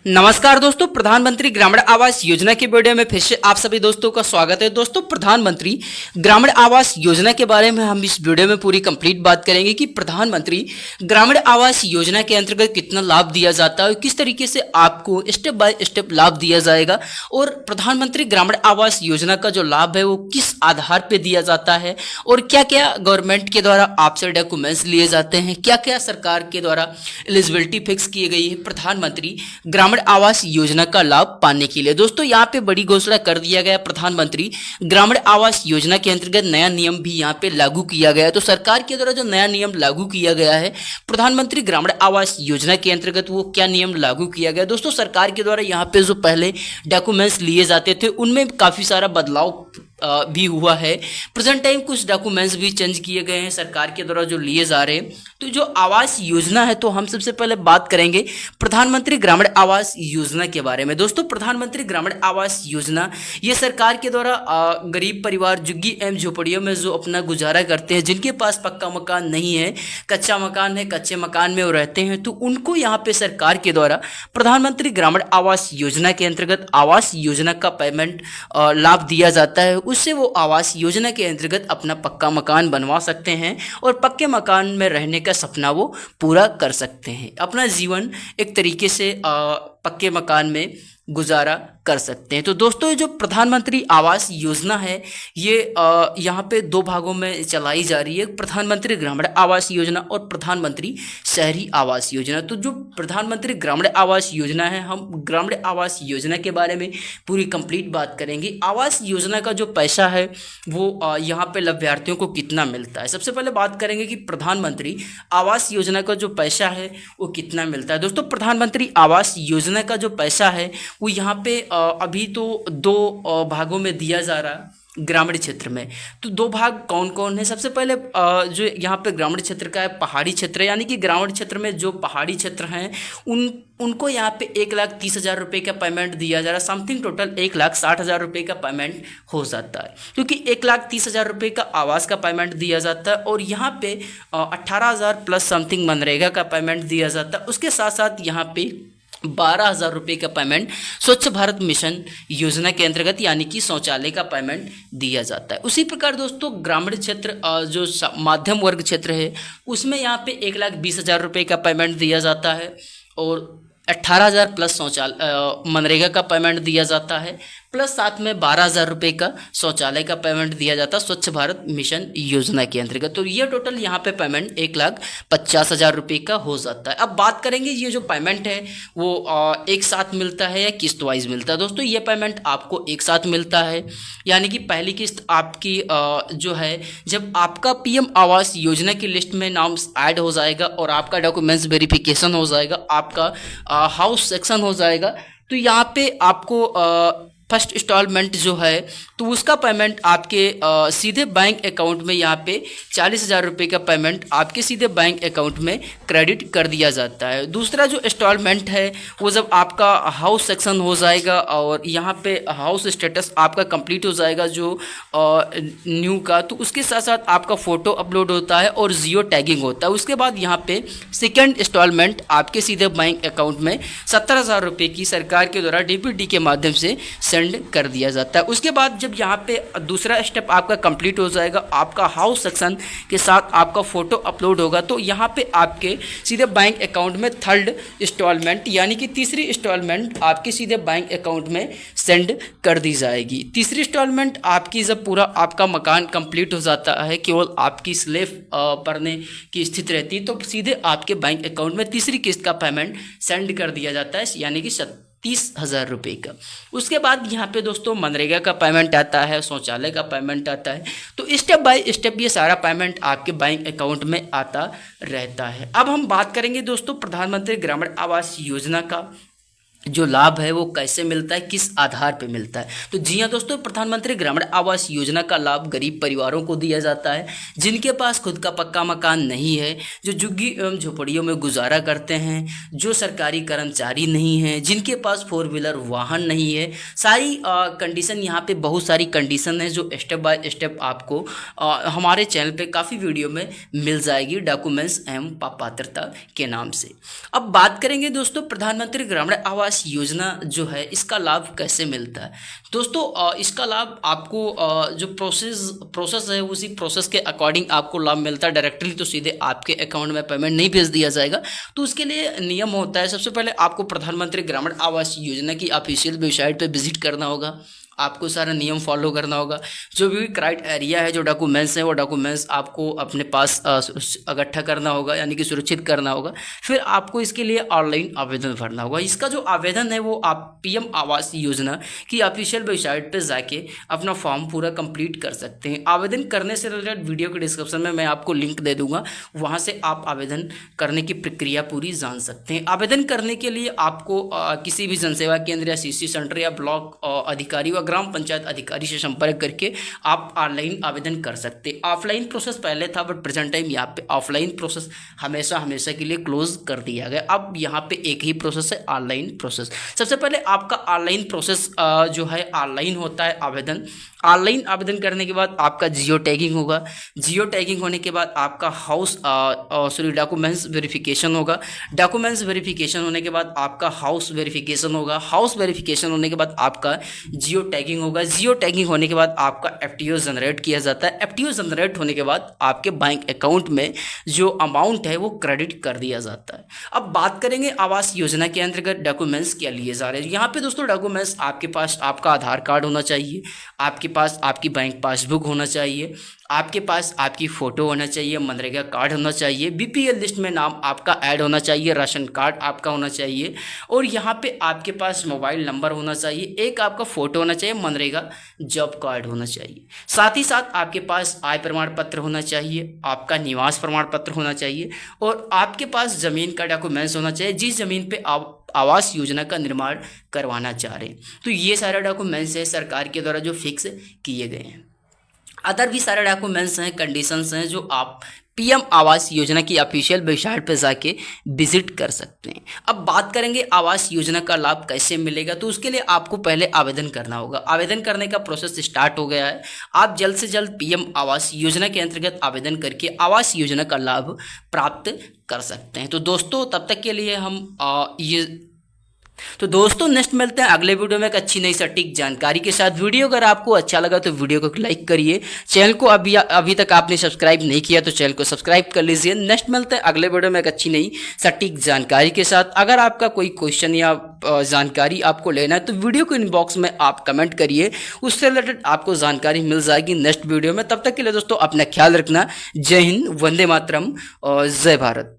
नमस्कार दोस्तों, प्रधानमंत्री ग्रामीण आवास योजना के वीडियो में फिर से आप सभी दोस्तों का स्वागत है। दोस्तों, प्रधानमंत्री ग्रामीण आवास योजना के बारे में हम इस वीडियो में पूरी कंप्लीट बात करेंगे कि प्रधानमंत्री ग्रामीण आवास योजना के अंतर्गत कितना लाभ दिया जाता है और किस तरीके से आपको स्टेप बाय स्टेप लाभ दिया जाएगा और प्रधानमंत्री ग्रामीण आवास योजना का जो लाभ है वो किस आधार पर दिया जाता है और क्या क्या गवर्नमेंट के द्वारा आपसे डॉक्यूमेंट्स लिए जाते हैं, क्या क्या सरकार के द्वारा एलिजिबिलिटी फिक्स की गई है प्रधानमंत्री ग्रामीण आवास योजना का लाभ पाने के लिए। दोस्तों, यहाँ पे बड़ी घोषणा कर दिया गया, प्रधानमंत्री ग्रामीण आवास योजना के अंतर्गत नया नियम भी यहाँ पे लागू किया गया है। तो सरकार के द्वारा जो नया नियम लागू किया गया है प्रधानमंत्री ग्रामीण आवास योजना के अंतर्गत, वो क्या नियम लागू किया गया। दोस्तों, सरकार के द्वारा यहाँ पे जो पहले डॉक्यूमेंट्स लिए जाते थे उनमें काफी सारा बदलाव भी हुआ है। प्रेजेंट टाइम कुछ डॉक्यूमेंट्स भी चेंज किए गए हैं सरकार के द्वारा जो लिए जा रहे हैं। तो जो आवास योजना है, तो हम सबसे पहले बात करेंगे प्रधानमंत्री ग्रामीण आवास योजना के बारे में। दोस्तों, प्रधानमंत्री ग्रामीण आवास योजना ये सरकार के द्वारा गरीब परिवार, झुग्गी एवं झोपड़ियों में जो अपना गुजारा करते हैं, जिनके पास पक्का मकान नहीं है, कच्चा मकान है, कच्चे मकान में वो रहते हैं, तो उनको यहाँ पे सरकार के द्वारा प्रधानमंत्री ग्रामीण आवास योजना के अंतर्गत आवास योजना का पेमेंट लाभ दिया जाता है। उससे वो आवास योजना के अंतर्गत अपना पक्का मकान बनवा सकते हैं और पक्के मकान में रहने का सपना वो पूरा कर सकते हैं। अपना जीवन एक तरीके से पक्के मकान में गुजारा कर सकते हैं। तो दोस्तों, ये जो प्रधानमंत्री आवास योजना है ये यहाँ पे दो भागों में चलाई जा रही है, प्रधानमंत्री ग्रामीण आवास योजना और प्रधानमंत्री शहरी आवास योजना। तो जो प्रधानमंत्री ग्रामीण आवास योजना है, हम ग्रामीण आवास योजना के बारे में पूरी कंप्लीट बात करेंगे। आवास योजना का जो पैसा है वो यहाँ पे लाभार्थियों को कितना मिलता है। सबसे पहले बात करेंगे कि प्रधानमंत्री आवास योजना का जो पैसा है वो कितना मिलता है। दोस्तों, प्रधानमंत्री आवास योजना का जो पैसा है वो यहाँ पे अभी तो दो भागों में दिया जा रहा ग्रामीण क्षेत्र में। तो दो भाग कौन कौन है। सबसे पहले जो यहाँ पे ग्रामीण क्षेत्र का है, पहाड़ी क्षेत्र, यानी कि ग्रामीण क्षेत्र में जो पहाड़ी क्षेत्र हैं उनको यहाँ पे 1,30,000 रुपये का पेमेंट दिया जा रहा है। समथिंग टोटल 1,60,000 रुपये का पेमेंट हो जाता है, क्योंकि 1,30,000 रुपये का आवास का पेमेंट दिया जाता है और यहाँ पे 18,000 प्लस समथिंग मनरेगा का पेमेंट दिया जाता है। उसके साथ साथ यहाँ पे 12,000 रुपये का पेमेंट स्वच्छ भारत मिशन योजना के अंतर्गत, यानी कि शौचालय का पेमेंट दिया जाता है। उसी प्रकार दोस्तों, ग्रामीण क्षेत्र जो मध्यम वर्ग क्षेत्र है उसमें यहाँ पे 1,20,000 रुपये का पेमेंट दिया जाता है और 18,000 प्लस शौचालय मनरेगा का पेमेंट दिया जाता है, प्लस साथ में 12,000 रुपये का शौचालय का पेमेंट दिया जाता है स्वच्छ भारत मिशन योजना के अंतर्गत। तो ये टोटल यहाँ पे पेमेंट 1,50,000 रुपये का हो जाता है। अब बात करेंगे ये जो पेमेंट है वो एक साथ मिलता है या किस्त वाइज मिलता है। दोस्तों, ये पेमेंट आपको एक साथ मिलता है, यानी कि पहली किस्त आपकी जो है जब आपका पीएम आवास योजना की लिस्ट में नाम ऐड हो जाएगा और आपका डॉक्यूमेंट्स वेरिफिकेशन हो जाएगा, आपका हाउस सेक्शन हो जाएगा, तो यहाँ पे आपको फर्स्ट इंस्टॉलमेंट जो है तो उसका पेमेंट आपके सीधे बैंक अकाउंट में यहाँ पे 40,000 रुपये का पेमेंट आपके सीधे बैंक अकाउंट में क्रेडिट कर दिया जाता है। दूसरा जो इंस्टॉलमेंट है वो जब आपका हाउस सेक्शन हो जाएगा और यहाँ पे हाउस स्टेटस आपका कंप्लीट हो जाएगा जो न्यू का, तो उसके साथ साथ आपका फ़ोटो अपलोड होता है और जियो टैगिंग होता है। उसके बाद यहाँ पे सेकेंड इंस्टॉलमेंट आपके सीधे बैंक अकाउंट में 70,000 रुपये की सरकार के द्वारा डीबीटी के माध्यम से सेंड कर दिया जाता है। उसके बाद जब यहाँ पे दूसरा स्टेप आपका कंप्लीट हो जाएगा, आपका हाउस सेक्शन के साथ आपका फ़ोटो अपलोड होगा, तो यहाँ पे आपके सीधे बैंक अकाउंट में थर्ड इंस्टॉलमेंट यानी कि तीसरी इंस्टॉलमेंट आपके सीधे बैंक अकाउंट में सेंड कर दी जाएगी। तीसरी इंस्टॉलमेंट आपकी जब पूरा आपका मकान कंप्लीट हो जाता है, केवल आपकी स्लेब भरने की स्थिति रहती है, तो सीधे आपके बैंक अकाउंट में तीसरी किस्त का पेमेंट सेंड कर दिया जाता है, यानी कि 30,000 रुपये का। उसके बाद यहाँ पे दोस्तों मनरेगा का पेमेंट आता है, शौचालय का पेमेंट आता है। तो स्टेप बाय स्टेप ये सारा पेमेंट आपके बैंक अकाउंट में आता रहता है। अब हम बात करेंगे दोस्तों प्रधानमंत्री ग्रामीण आवास योजना का जो लाभ है वो कैसे मिलता है, किस आधार पे मिलता है। तो जी हाँ दोस्तों, प्रधानमंत्री ग्रामीण आवास योजना का लाभ गरीब परिवारों को दिया जाता है जिनके पास खुद का पक्का मकान नहीं है, जो झुग्गी एवं झोपड़ियों में गुजारा करते हैं, जो सरकारी कर्मचारी नहीं हैं, जिनके पास 4 व्हीलर वाहन नहीं है। सारी कंडीशन यहाँ पे बहुत सारी कंडीशन है जो स्टेप बाय स्टेप आपको हमारे चैनल पे काफ़ी वीडियो में मिल जाएगी डॉक्यूमेंट्स एवं पात्रता के नाम से। अब बात करेंगे दोस्तों प्रधानमंत्री ग्रामीण आवास आवास योजना जो है इसका लाभ कैसे मिलता है। दोस्तों इसका लाभ आपको जो प्रोसेस है उसी प्रोसेस के अकॉर्डिंग आपको लाभ मिलता है। डायरेक्टली तो सीधे आपके अकाउंट में पेमेंट नहीं भेज दिया जाएगा। तो उसके लिए नियम होता है, सबसे पहले आपको प्रधानमंत्री ग्रामीण आवास योजना की ऑफिशियल वेबसाइट पे विजिट करना होगा। आपको सारा नियम फॉलो करना होगा। जो भी क्राइटेरिया है, जो डॉक्यूमेंट्स हैं, वो डॉक्यूमेंट्स आपको अपने पास इकट्ठा करना होगा, यानी कि सुरक्षित करना होगा। फिर आपको इसके लिए ऑनलाइन आवेदन भरना होगा। इसका जो आवेदन है वो आप पीएम आवास योजना की ऑफिशियल वेबसाइट पर जाके अपना फॉर्म पूरा कंप्लीट कर सकते हैं। आवेदन करने से रिलेटेड वीडियो के डिस्क्रिप्शन में मैं आपको लिंक दे दूंगा, वहाँ से आप आवेदन करने की प्रक्रिया पूरी जान सकते हैं। आवेदन करने के लिए आपको किसी भी जनसेवा केंद्र या सीसी सेंटर या ब्लॉक अधिकारी व ग्राम पंचायत अधिकारी से संपर्क करके आप ऑनलाइन आवेदन कर सकते हैं। ऑफलाइन प्रोसेस पहले था, बट प्रेजेंट टाइम यहाँ पे ऑफलाइन प्रोसेस हमेशा के लिए क्लोज कर दिया गया। अब यहाँ पे एक ही प्रोसेस है, ऑनलाइन प्रोसेस। सबसे पहले आपका ऑनलाइन प्रोसेस जो है ऑनलाइन होता है आवेदन। ऑनलाइन आवेदन करने के बाद आपका जियो टैगिंग होगा। जियो टैगिंग होने के बाद आपका डॉक्यूमेंट्स वेरिफिकेशन होगा। डॉक्यूमेंट्स वेरिफिकेशन होने के बाद आपका हाउस वेरिफिकेशन होगा। हाउस वेरिफिकेशन होने के बाद आपका जियो टैगिंग होगा। जियो टैगिंग होने के बाद आपका एफटीओ जनरेट किया जाता है। एफटीओ जनरेट होने के बाद आपके बैंक अकाउंट में जो अमाउंट है वो क्रेडिट कर दिया जाता है। अब बात करेंगे आवास योजना के अंतर्गत डॉक्यूमेंट्स क्या लिए जा रहे हैं। यहाँ पे दोस्तों डॉक्यूमेंट्स आपके पास आपका आधार कार्ड होना चाहिए, आपके पास आपकी बैंक पासबुक होना चाहिए, आपके पास आपकी फ़ोटो होना चाहिए, मनरेगा कार्ड होना चाहिए, बीपीएल लिस्ट में नाम आपका ऐड होना चाहिए, राशन कार्ड आपका होना चाहिए, और यहाँ पे आपके पास मोबाइल नंबर होना चाहिए, एक आपका फ़ोटो होना चाहिए, मनरेगा जॉब कार्ड होना चाहिए। साथ ही साथ आपके पास आय प्रमाण पत्र होना चाहिए, आपका निवास प्रमाण पत्र होना चाहिए, और आपके पास ज़मीन का डॉक्यूमेंट्स होना चाहिए जिस ज़मीन पर आप आवास योजना का निर्माण करवाना चाह रहे हैं। तो ये सारे डॉक्यूमेंट्स हैं सरकार के द्वारा जो फिक्स किए गए हैं। अदर भी सारे डॉक्यूमेंट्स हैं, कंडीशंस हैं जो आप पीएम आवास योजना की ऑफिशियल वेबसाइट पर जाके विजिट कर सकते हैं। अब बात करेंगे आवास योजना का लाभ कैसे मिलेगा। तो उसके लिए आपको पहले आवेदन करना होगा। आवेदन करने का प्रोसेस स्टार्ट हो गया है। आप जल्द से जल्द पीएम आवास योजना के अंतर्गत आवेदन करके आवास योजना का लाभ प्राप्त कर सकते हैं। तो दोस्तों तब तक के लिए दोस्तों नेक्स्ट मिलते हैं अगले वीडियो में एक अच्छी नई सटीक जानकारी के साथ। वीडियो अगर आपको अच्छा लगा तो वीडियो को लाइक करिए। चैनल को अभी तक आपने सब्सक्राइब नहीं किया तो चैनल को सब्सक्राइब कर लीजिए। नेक्स्ट मिलते हैं अगले वीडियो में एक अच्छी नई सटीक जानकारी के साथ। अगर आपका कोई क्वेश्चन या जानकारी आपको लेना है तो वीडियो को इनबॉक्स में आप कमेंट करिए, उससे रिलेटेड आपको जानकारी मिल जाएगी नेक्स्ट वीडियो में। तब तक के लिए दोस्तों अपना ख्याल रखना। जय हिंद, वंदे मातरम और जय भारत।